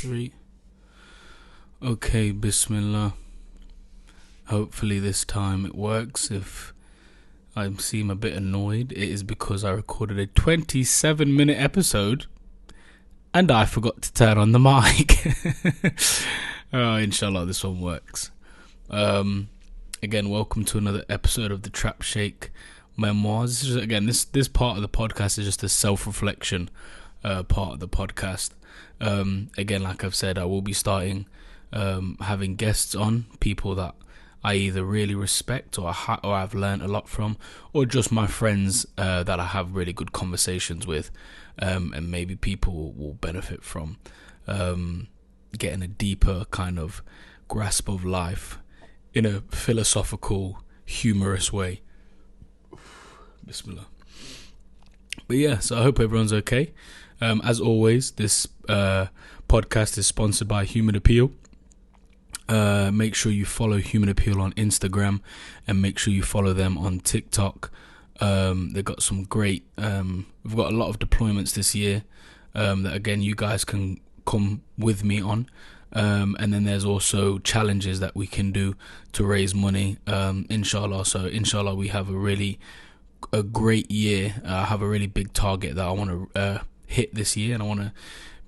3. Okay, Bismillah. Hopefully this time it works. If I seem a bit annoyed, it is because I recorded a 27-minute episode and I forgot to turn on the mic. Inshallah this one works. Again, welcome to another episode of the Trap Shake Memoirs. This part of the podcast is just a self-reflection part of the podcast. Again, like I've said, I will be starting having guests on, people that I either really respect or I've learned a lot from, or just my friends that I have really good conversations with, and maybe people will benefit from getting a deeper kind of grasp of life in a philosophical, humorous way. Bismillah. But yeah, so I hope everyone's okay. As always, this podcast is sponsored by Human Appeal. Make sure you follow Human Appeal on Instagram and make sure you follow them on TikTok. They've got some great, we've got a lot of deployments this year that again you guys can come with me on. And then there's also challenges that we can do to raise money, inshallah. So inshallah we have a great year. I have a really big target that I want to hit this year, and I want to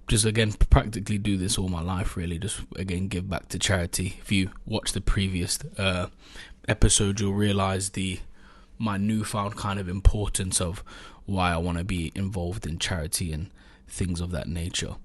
just again practically do this all my life, really just again give back to charity. If you watch the previous episode, you'll realize my newfound kind of importance of why I want to be involved in charity and things of that nature.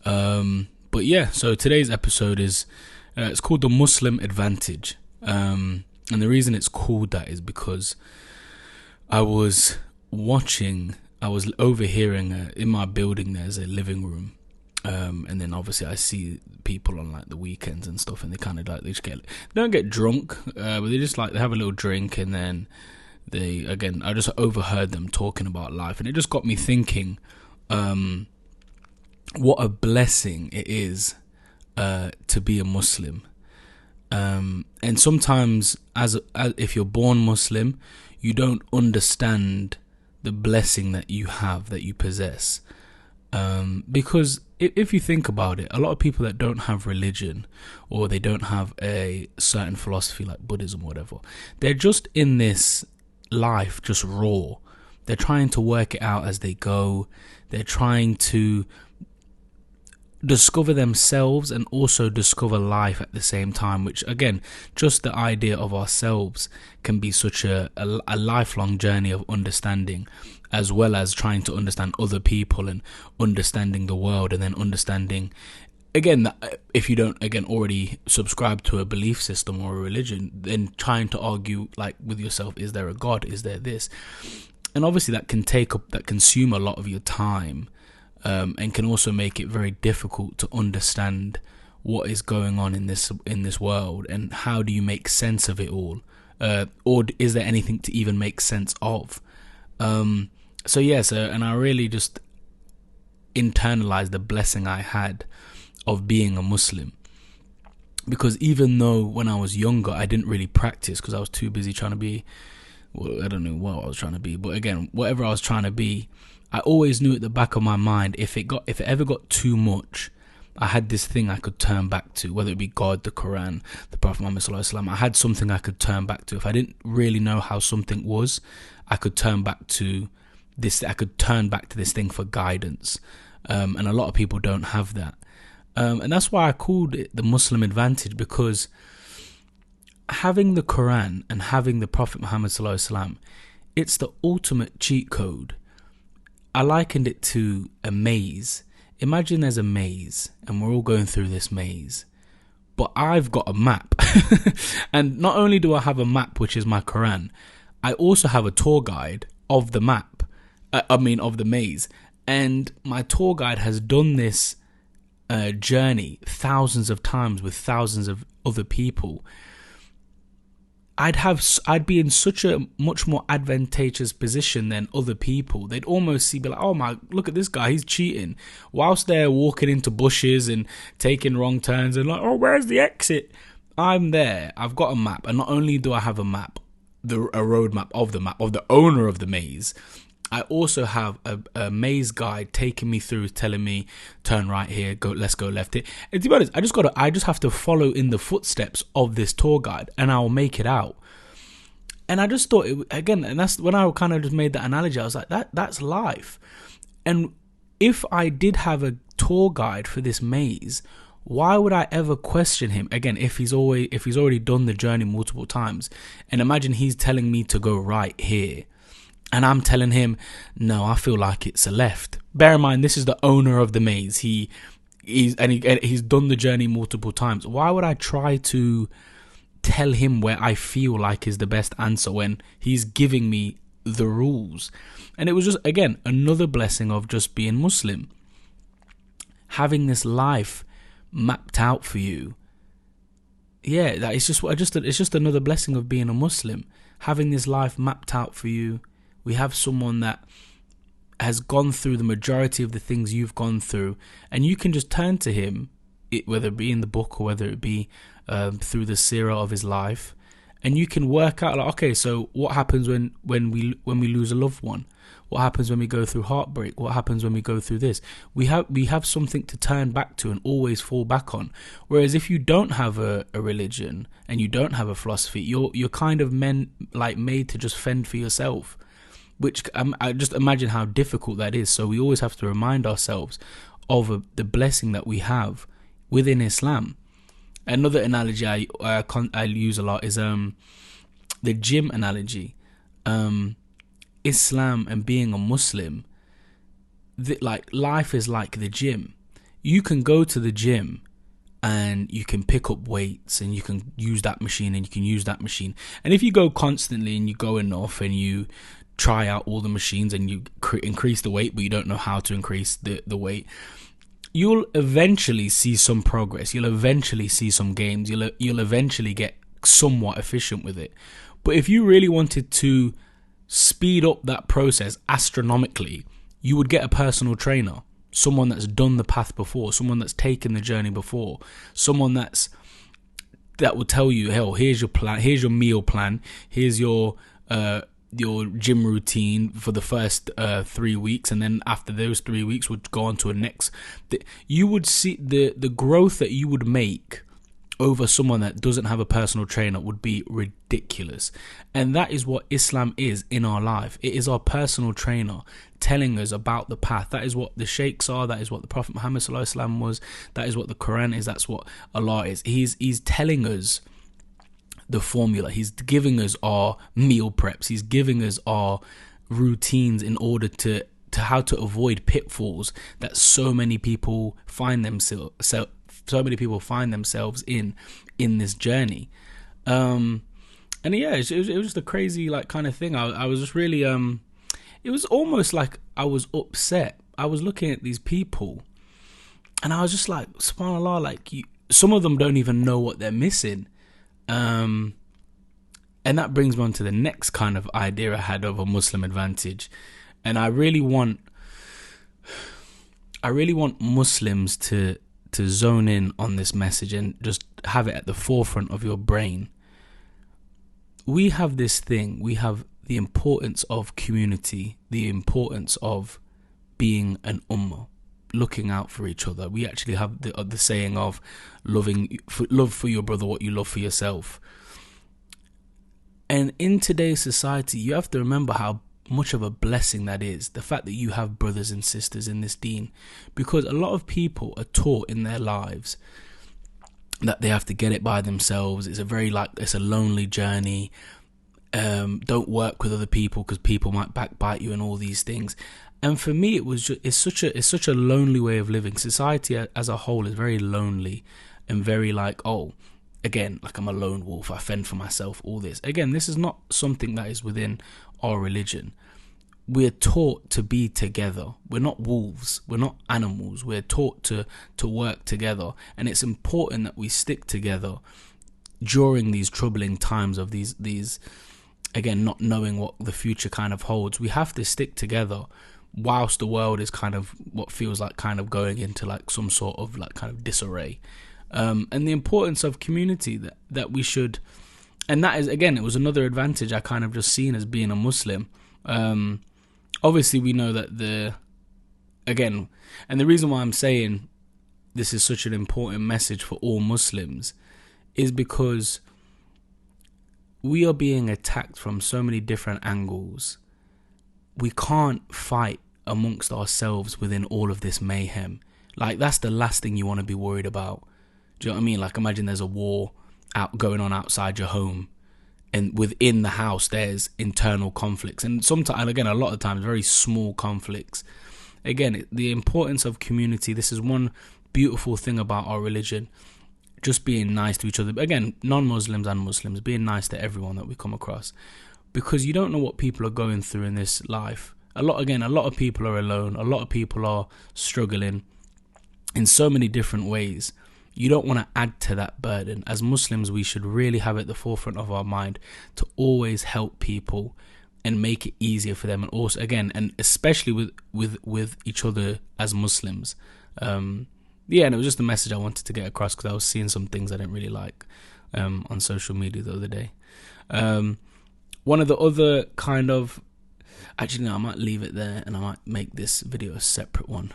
But yeah, so today's episode is it's called the Muslim Advantage, and the reason it's called that is because I was overhearing in my building. There's a living room, and then obviously I see people on like the weekends and stuff, and they kind of like they don't get drunk, but they just like they have a little drink, and then I just overheard them talking about life, and it just got me thinking, what a blessing it is to be a Muslim, and sometimes as if you're born Muslim, you don't understand the blessing that you have, that you possess, because if you think about it, a lot of people that don't have religion or they don't have a certain philosophy like Buddhism or whatever, they're just in this life just raw. They're trying to work it out as they go. They're trying to discover themselves and also discover life at the same time, which again, just the idea of ourselves can be such a lifelong journey of understanding, as well as trying to understand other people and understanding the world, and then understanding again that if you don't again already subscribe to a belief system or a religion, then trying to argue like with yourself, is there a God, is there this, and obviously that can consume a lot of your time. And can also make it very difficult to understand what is going on in this world, and how do you make sense of it all, or is there anything to even make sense of? And I really just internalized the blessing I had of being a Muslim, because even though when I was younger I didn't really practice because I was too busy trying to be, well, I don't know what I was trying to be, but again, whatever I was trying to be, I always knew at the back of my mind, if it ever got too much, I had this thing I could turn back to, whether it be God, the Quran, the Prophet Muhammad sallallahu alaihi wasallam. I had something I could turn back to. If I didn't really know how something was, I could turn back to this. I could turn back to this thing for guidance, and a lot of people don't have that, and that's why I called it the Muslim Advantage, because having the Quran and having the Prophet Muhammad sallallahu alaihi wasallam, it's the ultimate cheat code. I likened it to a maze. Imagine there's a maze and we're all going through this maze, but I've got a map. And not only do I have a map, which is my Quran, I also have a tour guide of the map, of the maze. And my tour guide has done this journey thousands of times with thousands of other people. I'd be in such a much more advantageous position than other people. They'd almost be like, oh my, look at this guy, he's cheating, whilst they're walking into bushes and taking wrong turns and like, oh, where's the exit? I'm there, I've got a map, and not only do I have a map, a road map of the owner of the maze, I also have a maze guide taking me through, telling me turn right here, let's go left here. And to be honest, I just have to follow in the footsteps of this tour guide, and I'll make it out. And I just thought and that's when I kind of just made that analogy. I was like, that's life. And if I did have a tour guide for this maze, why would I ever question him again if he's already done the journey multiple times? And imagine he's telling me to go right here, and I'm telling him, no, I feel like it's a left. Bear in mind, this is the owner of the maze. He's done the journey multiple times. Why would I try to tell him where I feel like is the best answer when he's giving me the rules? And it was just, again, another blessing of just being Muslim. Having this life mapped out for you. Yeah, that it's just another blessing of being a Muslim. Having this life mapped out for you. We have someone that has gone through the majority of the things you've gone through, and you can just turn to him, whether it be in the book or whether it be through the seerah of his life, and you can work out, like, okay, so what happens when we lose a loved one? What happens when we go through heartbreak? What happens when we go through this? We have something to turn back to and always fall back on. Whereas if you don't have a religion and you don't have a philosophy, you're kind of made to just fend for yourself. Which I just imagine how difficult that is. So we always have to remind ourselves of the blessing that we have within Islam. Another analogy I use a lot is the gym analogy. Islam and being a Muslim, like life is like the gym. You can go to the gym and you can pick up weights and you can use that machine and you can use that machine. And if you go constantly and you go enough and you try out all the machines and you increase the weight, but you don't know how to increase the weight, you'll eventually see some progress. You'll eventually see some gains. You'll eventually get somewhat efficient with it. But if you really wanted to speed up that process astronomically, you would get a personal trainer, someone that's done the path before, someone that's taken the journey before, someone that will tell you, hell, here's your plan, here's your meal plan, here's your gym routine for the first 3 weeks, and then after those 3 weeks would go on to a next. You would see the growth that you would make over someone that doesn't have a personal trainer would be ridiculous. And that is what Islam is in our life. It is our personal trainer telling us about the path. That is what the sheikhs are. That is what the Prophet Muhammad ﷺ was. That is what the Quran is. That's what Allah is. He's telling us the formula. He's giving us our meal preps. He's giving us our routines in order to how to avoid pitfalls that so many people find themselves in this journey. And yeah, it was just a crazy kind of thing. I was just really it was almost like I was upset. I was looking at these people and I was just like, subhanAllah, some of them don't even know what they're missing. And that brings me on to the next kind of idea I had of a Muslim advantage. And I really want Muslims to zone in on this message and just have it at the forefront of your brain. We have this thing. We have the importance of community, the importance of being an ummah, looking out for each other. We actually have the saying of love for your brother what you love for yourself. And in today's society, you have to remember how much of a blessing that is, the fact that you have brothers and sisters in this deen, because a lot of people are taught in their lives that they have to get it by themselves. It's a lonely journey. Don't work with other people because people might backbite you and all these things. And for me, it's such a lonely way of living. Society as a whole is very lonely and very again, I'm a lone wolf. I fend for myself. All this. Again, this is not something that is within our religion. We're taught to be together. We're not wolves. We're not animals. We're taught to work together, and it's important that we stick together during these troubling times of these again, not knowing what the future kind of holds. We have to stick together whilst the world is kind of what feels like kind of going into some sort of kind of disarray. And the importance of community that we should, and that is, again, it was another advantage I kind of just seen as being a Muslim. obviously we know that again, and the reason why I'm saying this is such an important message for all Muslims is because we are being attacked from so many different angles. We can't fight amongst ourselves within all of this mayhem. Like, that's the last thing you want to be worried about. Do you know what I mean? Like, imagine there's a war going on outside your home, and within the house there's internal conflicts, and sometimes, and again, a lot of times, very small conflicts. Again, the importance of community. This is one beautiful thing about our religion. Just being nice to each other. Again, non-Muslims and Muslims, being nice to everyone that we come across, because you don't know what people are going through in this life. A lot of people are alone. A lot of people are struggling in so many different ways. You don't want to add to that burden. As Muslims, we should really have at the forefront of our mind to always help people and make it easier for them. And also, again, and especially with each other as Muslims. Yeah, and it was just a message I wanted to get across, because I was seeing some things I didn't really like on social media the other day. One of the other kind of... Actually, no, I might leave it there, and I might make this video a separate one.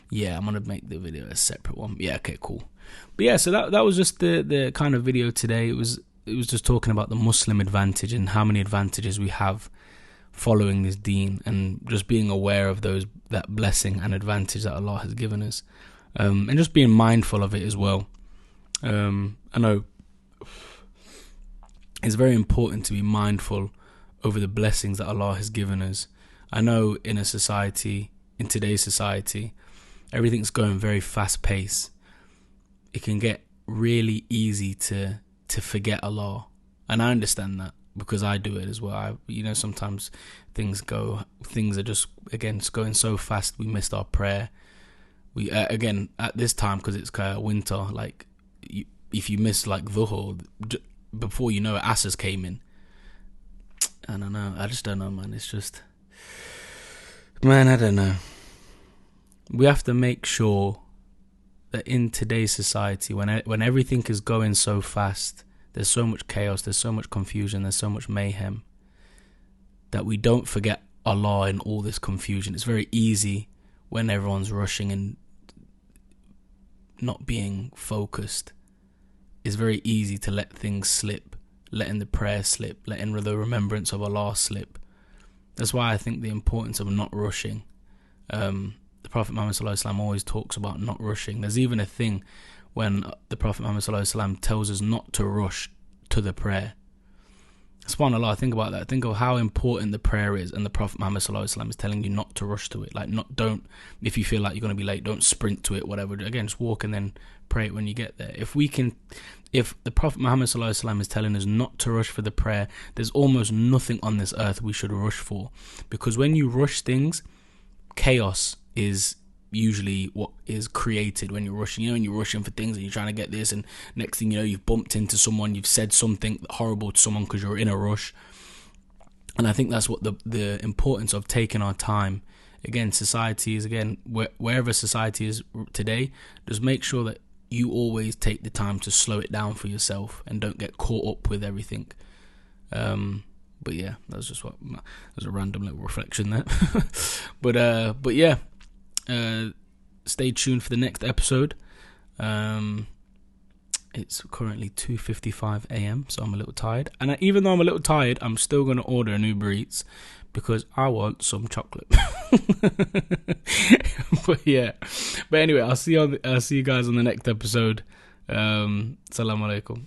Yeah, I'm going to make the video a separate one. Yeah, okay, cool. But yeah, so that was just the kind of video today. It was just talking about the Muslim advantage and how many advantages we have following this deen, and just being aware of that blessing and advantage that Allah has given us, and just being mindful of it as well. I know it's very important to be mindful over the blessings that Allah has given us. I know in today's society, everything's going very fast paced. It can get really easy to forget Allah, and I understand that, because I do it as well. Sometimes things are just going so fast. We missed our prayer. We again at this time, because it's winter. Like, if you miss like Dhuhr, before you know it, Asr's came in. I don't know. I just don't know, man. It's just, man, I don't know. We have to make sure that in today's society, when everything is going so fast, there's so much chaos, there's so much confusion, there's so much mayhem, that we don't forget Allah in all this confusion. It's very easy when everyone's rushing and not being focused. It's very easy to let things slip, letting the prayer slip, letting the remembrance of Allah slip. That's why I think the importance of not rushing. The Prophet Muhammad ﷺ always talks about not rushing. There's even a thing when the Prophet Muhammad ﷺ tells us not to rush to the prayer. SubhanAllah, think about that. Think of how important the prayer is, and the Prophet Muhammad ﷺ is telling you not to rush to it. Like, don't, if you feel like you're going to be late, don't sprint to it, whatever. Again, just walk and then pray it when you get there. If the Prophet Muhammad ﷺ is telling us not to rush for the prayer, there's almost nothing on this earth we should rush for. Because when you rush things, chaos is usually what is created when you're rushing. And you're rushing for things and you're trying to get this, and next thing you know, you've bumped into someone, you've said something horrible to someone because you're in a rush. And I think that's what the importance of taking our time. Again, society is, wherever society is today, just make sure that you always take the time to slow it down for yourself and don't get caught up with everything. But yeah, that's just a random little reflection there. But yeah, stay tuned for the next episode. It's currently 2:55 a.m, so I'm a little tired. And even though I'm a little tired, I'm still going to order an Uber Eats because I want some chocolate. But yeah. But anyway, I'll see you guys on the next episode. Assalamu alaikum.